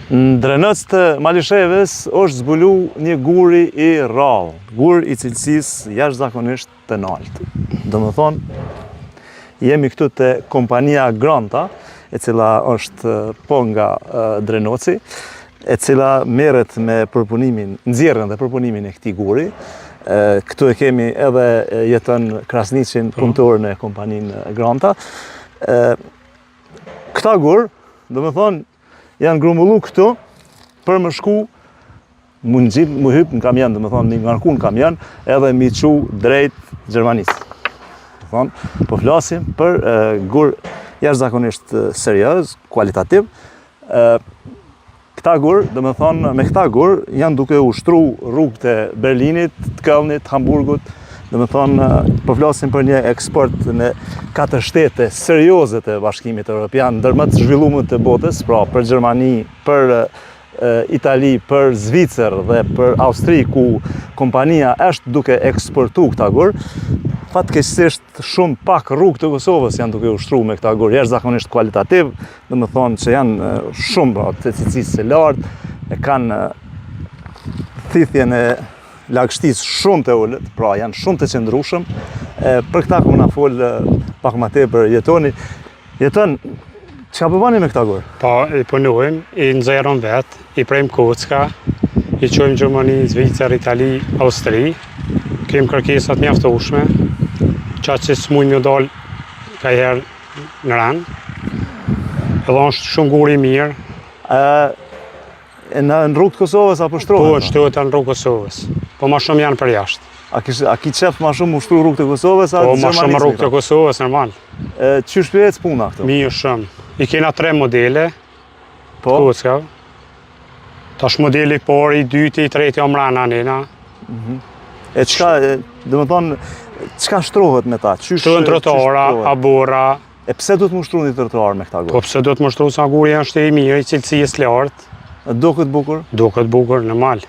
Në Drenëc të Malisheves është zbulu një guri i rrallë, gur i cilësisë jashtëzakonisht të lartë. Domethënë, jemi këtu te kompania Granta, e cila është po nga Drenoci, e cila merret me përpunimin, nxjerrjen dhe përpunimin e këtij guri. Këtu e kemi edhe jeton Krasniqin, punëtor në kompaninë Granta. Këta gur, domethënë, janë grumbullu këtu për më shku, më hyp në kamion, domethënë më ngarku në kamion, edhe mi çu drejt Gjermanisë. Domethënë, po flasim për gur jashtëzakonisht serioz, kualitativ. Këta gur, domethënë, me këta gur janë duke ushtru rrugët e Berlinit, të Kölnit, Hamburgut. Domethënë, po flasim për një eksport në 4 shtete serioze të Bashkimit Evropian, ndër më të zhvilluar të botës, pra për Gjermani, për Itali, për Zvicër dhe për Austri, ku kompania është duke eksportu këta gur. Fatkeqësisht shumë pak rrugë të Kosovës janë duke ushtruar me këta gur, jashtëzakonisht kualitativ, domethënë që janë shumë të cilësisë së lartë, e kanë thithjen e lagështisë shumë të ulët, pra janë shumë të qëndrueshëm. Për këta ku na fol pak më tepër jeton, çka po bani me këta gur? Po, i punojmë, i nxjerrëm vet, i prejmë kocka, i çojmë Gjermani, Zvicër, Itali, Austri. Kemë kërkesat mjaftueshme, qatë që s'mujnë më dal kajherë në rand. Edhe është shumë guri i mirë. Në rrugë të Kosovës apo shtrohet? Po, shtrohet në rrugë Kosovës. Po ma shumë janë për jashtë. A ki qef ma shumë ushtru rrugë të Kosovës? Po, ma shumë rrugë të Kosovës, normal. Qysh përjec puna këtu? Mirë shumë. I kena 3 modele, Po? kockave. Tash modeli parë, i dyti, i treti o mrena nena. E çka, domethënë, çka shtrohet me ta? Shtrohen trotara, abora. E pse duhet më ushtru një trotuar me këta gur? Po pse do të më shtru sa guri është i mirë, i cilësisë lartë. Duket bukur? Duket bukur, normal.